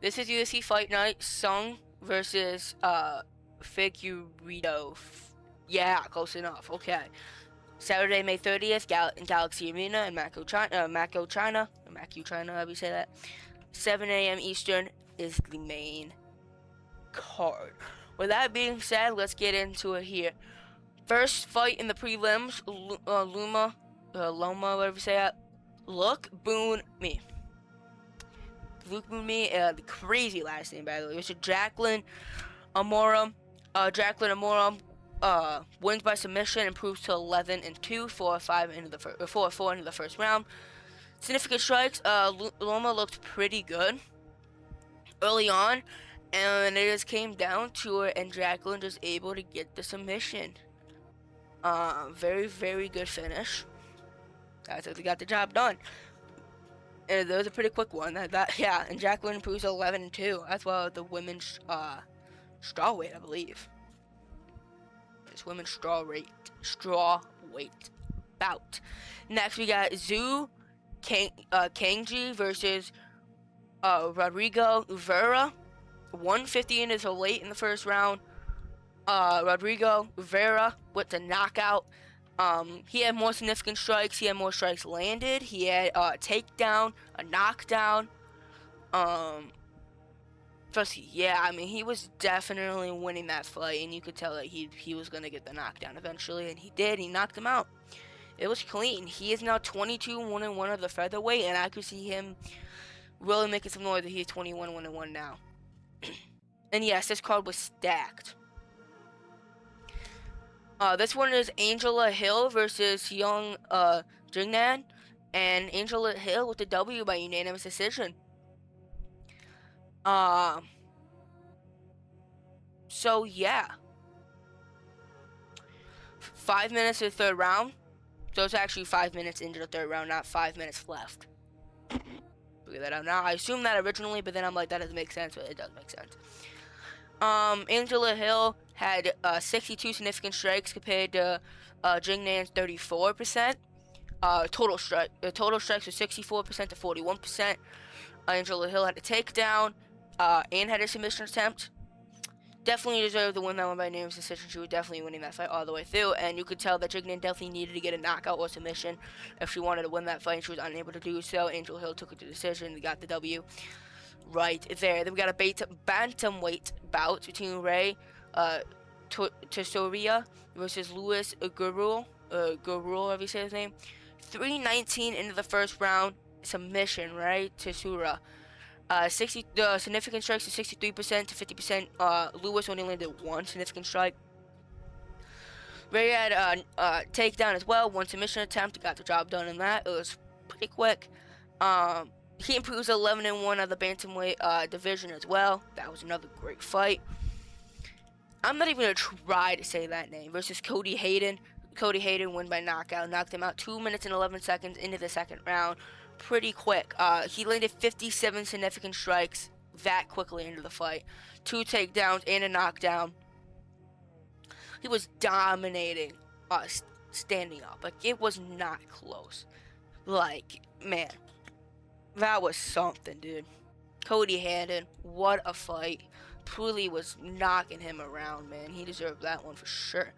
This is UFC Fight Night, Sung versus Figueiredo. Yeah, close enough. Okay. Saturday, May 30th, in Galaxy Arena in Macau, China, however you say that. 7 a.m. Eastern is the main card. With that being said, let's get into it here. First fight in the prelims, Loma, whatever you say that. Luke Boon Me. The crazy last name, by the way. It was Jacqueline Amorum. Jacqueline Amorum wins by submission, improves to 11-2, 4-4 into the first round. Significant strikes. Loma looked pretty good early on, and it just came down to it, and Jacqueline just able to get the submission. Very, very good finish. That's how they got the job done. And that was a pretty quick one. Yeah, and Jacqueline improves 11-2. That's why the women's strawweight, I believe. This women's strawweight bout. Next, we got Zhu Kangji versus Rodrigo Vera. 150 into late in the first round. Rodrigo Vera with the knockout. He had more significant strikes. He had more strikes landed. He had a takedown, a knockdown. First, yeah, I mean, he was definitely winning that fight, and you could tell that he was gonna get the knockdown eventually, and he did. He knocked him out. It was clean. He is now 22-1-1 of the featherweight, and I could see him really making some noise that he's 21-1-1 now. And yes, this card was stacked. This one is Angela Hill versus Young Jingnan, and Angela Hill with the W by unanimous decision. So yeah, 5 minutes to the third round. So it's actually 5 minutes into the third round, not 5 minutes left. Figure that out now. I assumed that originally, but then I'm like, that doesn't make sense, but it does make sense. Angela Hill had 62 significant strikes compared to Jingnan's 34%. Total strikes were 64% to 41%. Angela Hill had a takedown and had a submission attempt. Definitely deserved to win that one by unanimous decision. She was definitely winning that fight all the way through, and you could tell that Jignan definitely needed to get a knockout or submission if she wanted to win that fight, and she was unable to do so. Angela Hill took it to decision and got the W right there. Then we got a bantamweight bout between Ray Tesoria versus Luis Gurul, however you say his name. 3:19 into the first round, submission, right? Tesura. Significant strikes to 63% to 50%. Lewis only landed one significant strike. Ray had a takedown as well, one submission attempt, got the job done in that. It was pretty quick. He improves 11-1 of the bantamweight division as well. That was another great fight. I'm not even gonna try to say that name. Versus Cody Hayden. Cody Hayden won by knockout. Knocked him out 2 minutes and 11 seconds into the second round. Pretty quick. He landed 57 significant strikes that quickly into the fight. 2 takedowns and a knockdown. He was dominating standing up. Like, it was not close. Like, man, that was something, dude. Cody Hayden, what a fight. Truly was knocking him around, man. He deserved that one for sure.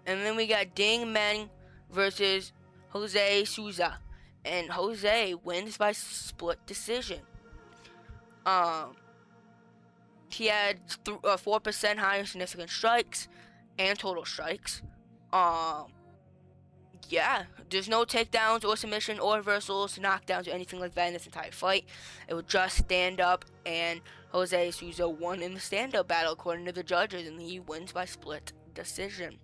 And then we got Ding Meng versus Jose Souza. And Jose wins by split decision. He had 4% higher significant strikes and total strikes. Yeah, there's no takedowns or submission or reversals, knockdowns, or anything like that in this entire fight. It was just stand up, and Jose Souza won in the stand up battle according to the judges, and he wins by split decision.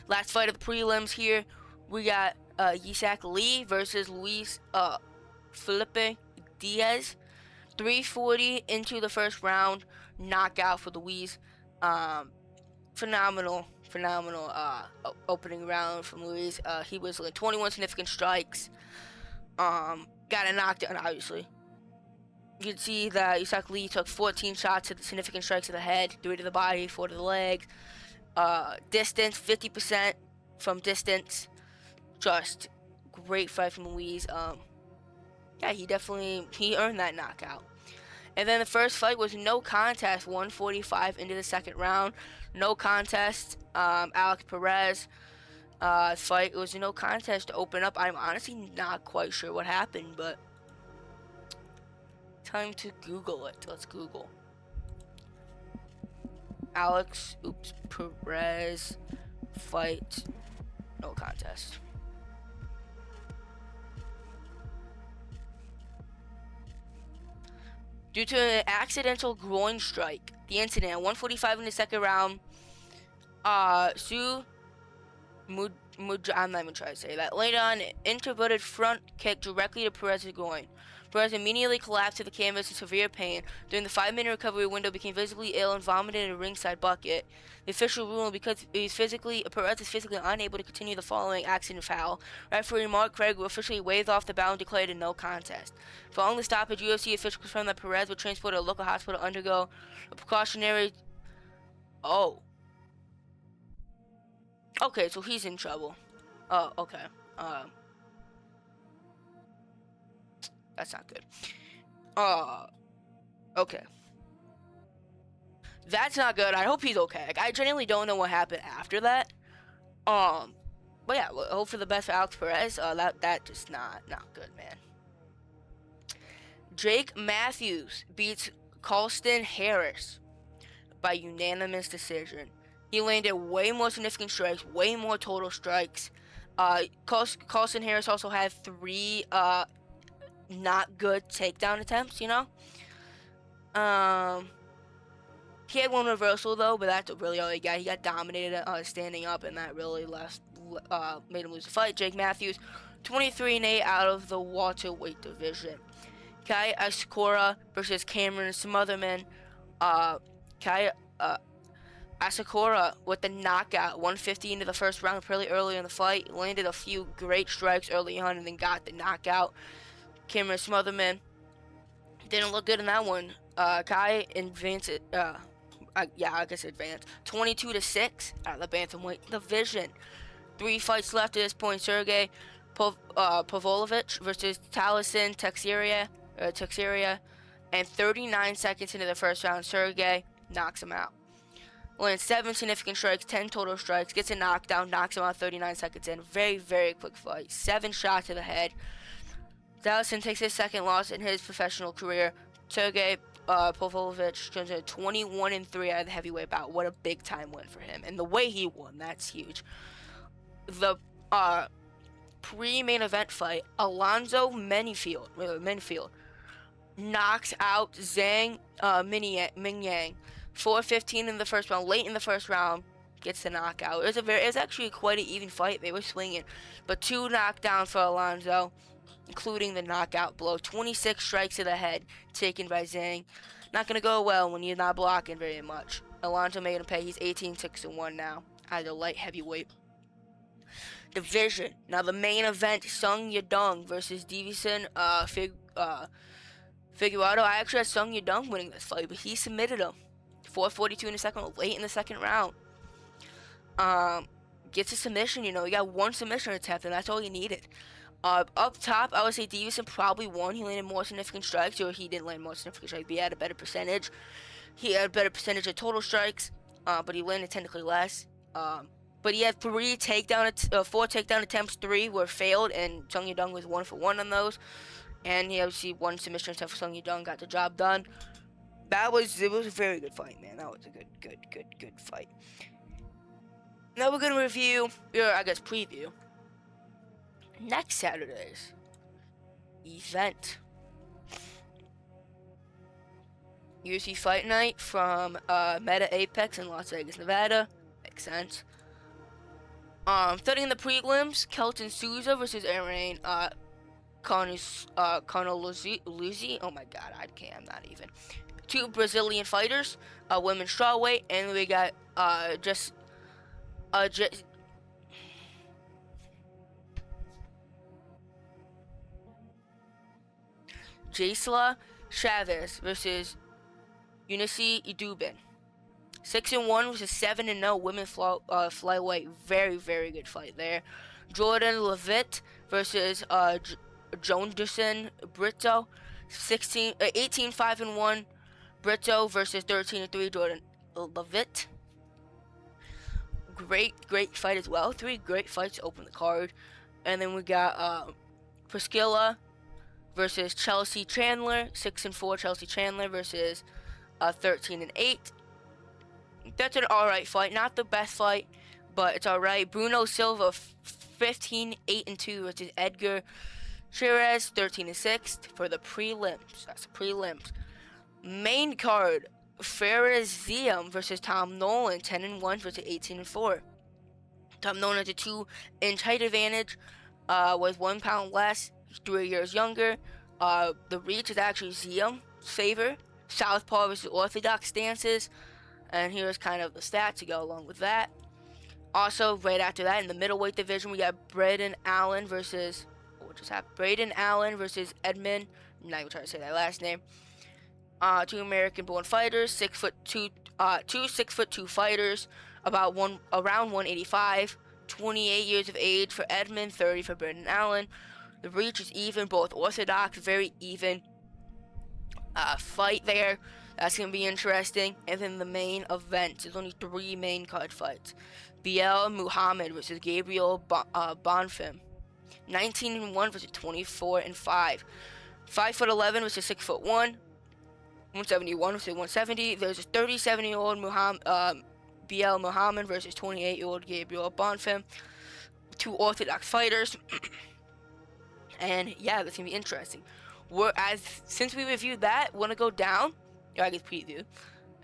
Last fight of the prelims here, we got Yisak Lee versus Luis Felipe Diaz. 3:40 into the first round, knockout for Luis. Phenomenal opening round from Luis. He was like 21 significant strikes. Got a knockdown, obviously. You can see that Yisak Lee took 14 shots at the significant strikes to the head, 3 to the body, 4 to the legs. Distance, 50% from distance. Just great fight from Luis. Yeah, he earned that knockout. And then the first fight was no contest, 145 into the second round. No contest. Alex Perez fight. It was a no contest to open up. I'm honestly not quite sure what happened, but time to Google it. Let's Google. Alex Perez fight, no contest. Due to an accidental groin strike, the incident at 145 in the second round, I'm not even trying to say that. Later on, inverted front kick directly to Perez's groin. Perez immediately collapsed to the canvas in severe pain. During the 5-minute recovery window, became visibly ill and vomited in a ringside bucket. The official ruled because Perez is physically unable to continue the following accident foul. Referee Mark Craig officially waved off the bout and declared a no contest. Following the stoppage, UFC officials confirmed that Perez would transport to a local hospital to undergo a precautionary. Oh. Okay, so he's in trouble. Oh, okay. That's not good. Okay. That's not good. I hope he's okay. Like, I genuinely don't know what happened after that. But yeah, we'll hope for the best for Alex Perez. That just not good, man. Jake Matthews beats Colston Harris by unanimous decision. He landed way more significant strikes, way more total strikes. Colston Harris also had 3 not good takedown attempts, you know. He had 1 reversal though, but that's really all he got. He got dominated standing up, and that really made him lose the fight. Jake Matthews, 23-8 out of the welterweight division. Kai Asakura versus Cameron Smotherman. Kai Asakura with the knockout, 150 into the first round, pretty early in the fight. Landed a few great strikes early on and then got the knockout. Cameron Smotherman didn't look good in that one. Kai advanced, advanced 22-6 out of the bantamweight division. 3 fights left at this point. Sergey Pavlovich versus Taliesin Teixeira, and 39 seconds into the first round, Sergey knocks him out. Lands 7 significant strikes, 10 total strikes, gets a knockdown, knocks him out 39 seconds in. Very, very quick fight. 7 shots to the head. Taliesin takes his second loss in his professional career. Sergey Pavlovich turns into 21-3 out of the heavyweight bout. What a big time win for him. And the way he won, that's huge. The pre-main event fight, Alonzo Menifield knocks out Zhang Mingyang. 4:15 in the first round, late in the first round, gets the knockout. It was actually quite an even fight. They were swinging, but 2 knockdowns for Alonzo, including the knockout blow. 26 strikes to the head taken by Zhang. Not gonna go well when you're not blocking very much. Alonzo made him pay. He's 18-6-1 now out of the light heavyweight division. Now the main event, Sung Yadong versus Davison Figueiredo. I actually had Sung Yadong winning this fight, but he submitted him. 4:42 in the second round, late in the second round. Gets a submission, you got 1 submission attempt, and that's all you needed. Up top, I would say Davison probably won. He landed more significant strikes, or he didn't land more significant strikes, but he had a better percentage. He had a better percentage of total strikes, but he landed technically less. But he had 4 takedown attempts, 3 were failed, and Sung Yadong was 1 for 1 on those. And he obviously 1 submission attempt for Sung Yadong, got the job done. It was a very good fight, man. That was a good fight. Now we're gonna preview next Saturday's event. UFC Fight Night from Meta Apex in Las Vegas, Nevada. Makes sense. Studying the prelims, Kelton Souza versus Aaron Carneluzzi. Oh my god, I'm not even. 2 Brazilian fighters, women's strawweight, and we got Gisela Chavez versus Eunice Idubin. 6-1 versus 7-0 women flyweight. Very, very good fight there. Jordan Levitt versus Jonderson Brito. 18-5-1 Brito versus 13-3 Jordan Levitt. Great fight as well. 3 great fights to open the card. And then we got Priscilla versus Chelsea Chandler. 6-4 Chelsea Chandler versus 13-8. That's an alright fight. Not the best fight, but it's alright. Bruno Silva 15-8-2 versus Edgar Chirez 13-6 for the prelims. That's the prelims. Main card, Faraziem versus Tom Nolan 10-1 versus 18-4. Tom Nolan has a 2-inch height advantage with 1 pound less. He's 3 years younger. The reach is actually Ziem's favor. Southpaw versus orthodox stances. And here's kind of the stats to go along with that. Also, right after that, in the middleweight division, we got Braden Allen versus Edmund. I'm not even trying to say that last name. 2 American-born fighters, 6'2", 2 6'2" fighters, around 185, 28 years of age for Edmund, 30 for Braden Allen. The reach is even, both orthodox, very even fight there. That's going to be interesting. And then the main event, there's only 3 main card fights. Biel Muhammad versus Gabriel Bonfim. 19-1 versus 24-5. 5'11" versus 6'1". 171 versus 170. There's a 37-year-old Biel Muhammad versus 28-year-old Gabriel Bonfim. 2 orthodox fighters. And yeah, that's going to be interesting. Since we reviewed that, we're going to go down. I guess preview.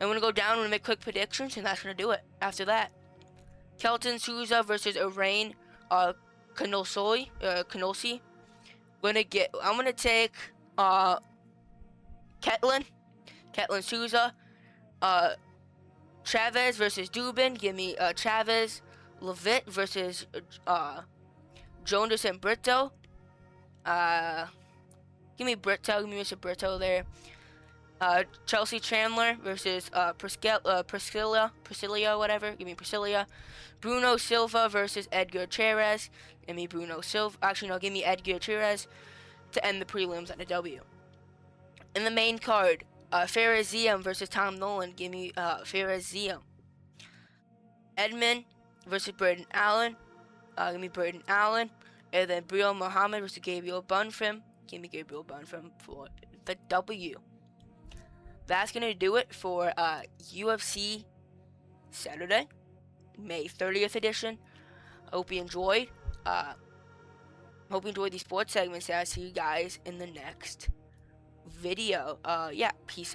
I'm going to go down and make quick predictions, and that's going to do it. After that, Kelton Souza versus Arain Canosi. I'm going to take Ketlin Souza. Chavez versus Dubin. Give me Chavez. Levitt versus Jonas and Brito. Give me Brito. Give me Mr. Brito there. Chelsea Chandler versus Priscilla, whatever. Give me Priscilla. Bruno Silva versus Edgar Chirez. Give me Bruno Silva. Actually, no, give me Edgar Chirez to end the prelims at a W. In the main card, Faraziem versus Tom Nolan. Give me Faraziem. Edmund versus Braden Allen. Give me Braden Allen. And then Biel Muhammad versus Gabriel Bonfim. Give me Gabriel Bonfim for the W. That's going to do it for UFC Saturday, May 30th edition. Hope you enjoyed. Hope you enjoyed these sports segments. I'll see you guys in the next video. Yeah, peace out.